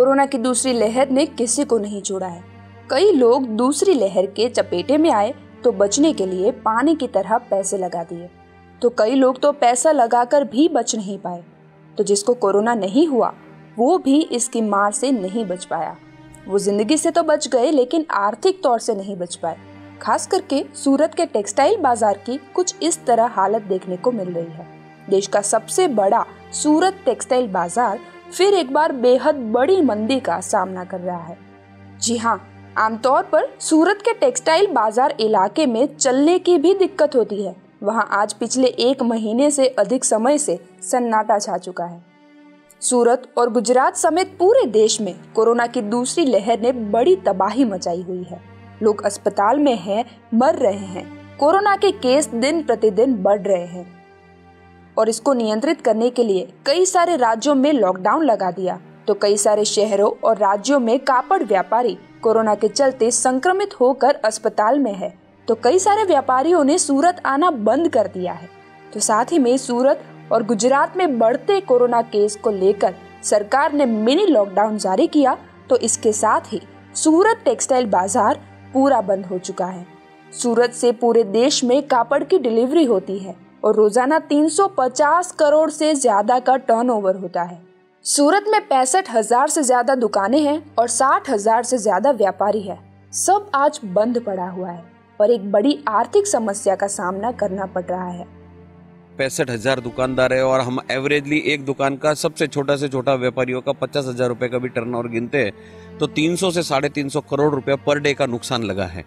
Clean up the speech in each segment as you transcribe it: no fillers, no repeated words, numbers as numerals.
Corona की दूसरी लहर ने किसी को नहीं छोड़ा है। कई लोग दूसरी लहर के चपेटे में आए तो बचने के लिए पानी की तरह पैसे लगा दिए, तो कई लोग तो पैसा लगाकर भी बच नहीं पाए। तो जिसको कोरोना नहीं हुआ वो भी इसकी मार से नहीं बच पाया। वो जिंदगी से तो बच गए लेकिन आर्थिक तौर से नहीं बच पाए। खास करके सूरत के टेक्सटाइल बाजार की कुछ इस तरह हालत देखने को मिल रही है। देश का सबसे बड़ा सूरत टेक्सटाइल बाजार फिर एक बार बेहद बड़ी मंदी का सामना कर रहा है। जी हाँ, आमतौर पर सूरत के टेक्सटाइल बाजार इलाके में चलने की भी दिक्कत होती है। वहाँ आज पिछले 1 महीने से अधिक समय से सन्नाटा छा चुका है। सूरत और गुजरात समेत पूरे देश में कोरोना की दूसरी लहर ने बड़ी तबाही मचाई हुई है। लोग अस्पताल में हैं, मर रहे हैं। कोरोना के केस दिन प्रतिदिन बढ़ रहे हैं और इसको नियंत्रित करने के लिए कई सारे राज्यों में लॉकडाउन लगा दिया, तो कई सारे शहरों और राज्यों में कापड़ व्यापारी कोरोना के चलते संक्रमित होकर अस्पताल में है, तो कई सारे व्यापारियों ने सूरत आना बंद कर दिया है। तो साथ ही में सूरत और गुजरात में बढ़ते कोरोना केस को लेकर सरकार ने मिनी लॉकडाउन जारी किया, तो इसके साथ ही सूरत टेक्सटाइल बाजार पूरा बंद हो चुका है। सूरत से पूरे देश में कापड़ की डिलीवरी होती है और रोजाना 350 करोड़ से ज्यादा का टर्नओवर होता है। सूरत में 65,000 से ज्यादा दुकानें हैं और 60,000 से ज्यादा व्यापारी है। सब आज बंद पड़ा हुआ है और एक बड़ी आर्थिक समस्या का सामना करना पड़ रहा है। 65,000 दुकानदार है और हम एवरेजली एक दुकान का सबसे छोटा से छोटा व्यापारियों का 50,000 रुपए का भी टर्नओवर गिनते हैं तो 300 से 350 करोड़ रुपया पर डे का नुकसान लगा है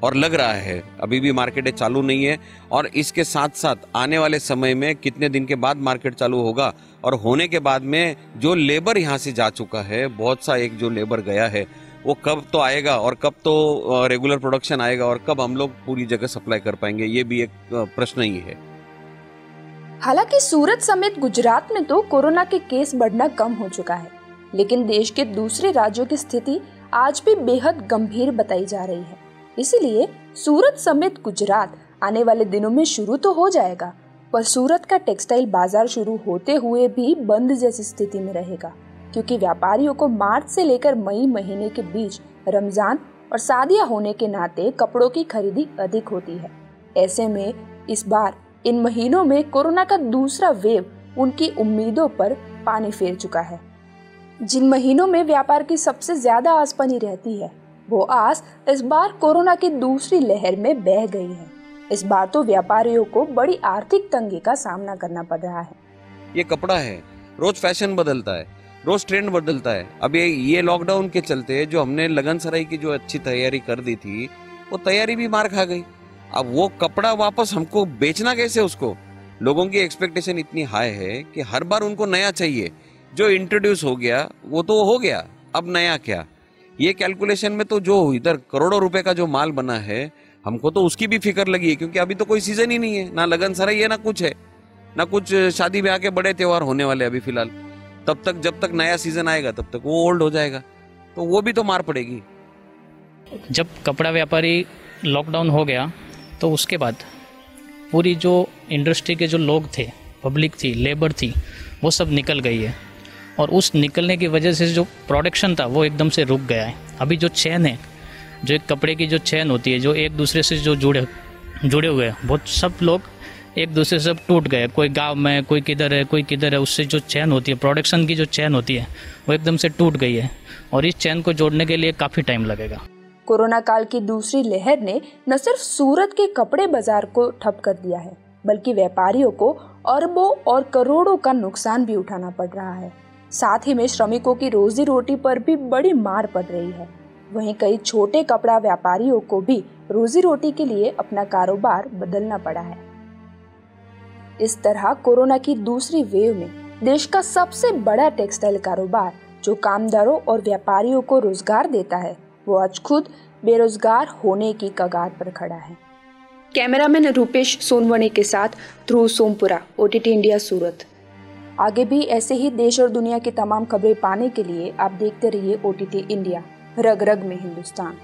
और लग रहा है। अभी भी मार्केट चालू नहीं है और इसके साथ साथ आने वाले समय में कितने दिन के बाद मार्केट चालू होगा और होने के बाद में जो लेबर यहाँ से जा चुका है, बहुत सा एक जो लेबर गया है, वो कब तो आएगा और कब तो रेगुलर प्रोडक्शन आएगा और कब हम लोग पूरी जगह सप्लाई कर पाएंगे, ये भी एक प्रश्न ही है। हालांकि सूरत समेत गुजरात में तो कोरोना के केस बढ़ना कम हो चुका है, लेकिन देश के दूसरे राज्यों की स्थिति आज भी बेहद गंभीर बताई जा रही है। इसीलिए सूरत समेत गुजरात आने वाले दिनों में शुरू तो हो जाएगा, पर सूरत का टेक्सटाइल बाजार शुरू होते हुए भी बंद जैसी स्थिति में रहेगा, क्योंकि व्यापारियों को मार्च से लेकर मई महीने के बीच रमजान और शादियां होने के नाते कपड़ों की खरीदी अधिक होती है। ऐसे में इस बार इन महीनों में कोरोना का दूसरा वेव उनकी उम्मीदों पर पानी फेर चुका है। जिन महीनों में व्यापार की सबसे ज्यादा आस बनी रहती है, वो आस इस बार कोरोना की दूसरी लहर में बह गई है। इस बार तो व्यापारियों को बड़ी आर्थिक तंगी का सामना करना पड़ रहा है। ये कपड़ा है, रोज फैशन बदलता है, रोज ट्रेंड बदलता है। अब ये लॉकडाउन के चलते जो हमने लगन सराई की जो अच्छी तैयारी कर दी थी, वो तैयारी भी मार खा गई। अब वो कपड़ा वापस हमको बेचना कैसे? उसको लोगों की एक्सपेक्टेशन इतनी हाई है कि हर बार उनको नया चाहिए। जो इंट्रोड्यूस हो गया वो तो हो गया, अब नया क्या? ये कैलकुलेशन में तो जो इधर करोड़ों रुपए का जो माल बना है, हमको तो उसकी भी फिक्र लगी है, क्योंकि अभी तो कोई सीजन ही नहीं है, ना लगन सराई है, ना कुछ है, ना कुछ शादी ब्याह के बड़े त्योहार होने वाले अभी फिलहाल। तब तक जब तक नया सीजन आएगा तब तक वो ओल्ड हो जाएगा, तो वो भी तो मार पड़ेगी। जब कपड़ा व्यापारी लॉकडाउन हो गया तो उसके बाद पूरी जो इंडस्ट्री के जो लोग थे, पब्लिक थी, लेबर थी, वो सब निकल गई है और उस निकलने की वजह से जो प्रोडक्शन था वो एकदम से रुक गया है। अभी जो चैन है, जो एक कपड़े की जो चैन होती है, जो एक दूसरे से जो जुड़े हुए हैं, वो सब लोग एक दूसरे से टूट गए। कोई गांव में, कोई किधर है, कोई किधर है, उससे जो चैन होती है, प्रोडक्शन की जो चैन होती है, वो एकदम से टूट गई है और इस चैन को जोड़ने के लिए काफ़ी टाइम लगेगा। कोरोना काल की दूसरी लहर ने न सिर्फ सूरत के कपड़े बाजार को ठप कर दिया है, बल्कि व्यापारियों को अरबों और करोड़ों का नुकसान भी उठाना पड़ रहा है। साथ ही में श्रमिकों की रोजी रोटी पर भी बड़ी मार पड़ रही है। वहीं कई छोटे कपड़ा व्यापारियों को भी रोजी रोटी के लिए अपना कारोबार बदलना पड़ा है। इस तरह कोरोना की दूसरी वेव में देश का सबसे बड़ा टेक्सटाइल कारोबार, जो कामदारों और व्यापारियों को रोजगार देता है, वो आज खुद बेरोजगार होने की कगार पर खड़ा है। कैमरामैन रूपेश सोनवणे के साथ ध्रुव सोमपुरा, OTT इंडिया, सूरत। आगे भी ऐसे ही देश और दुनिया की तमाम खबरें पाने के लिए आप देखते रहिए OTT इंडिया, रग रग में हिंदुस्तान।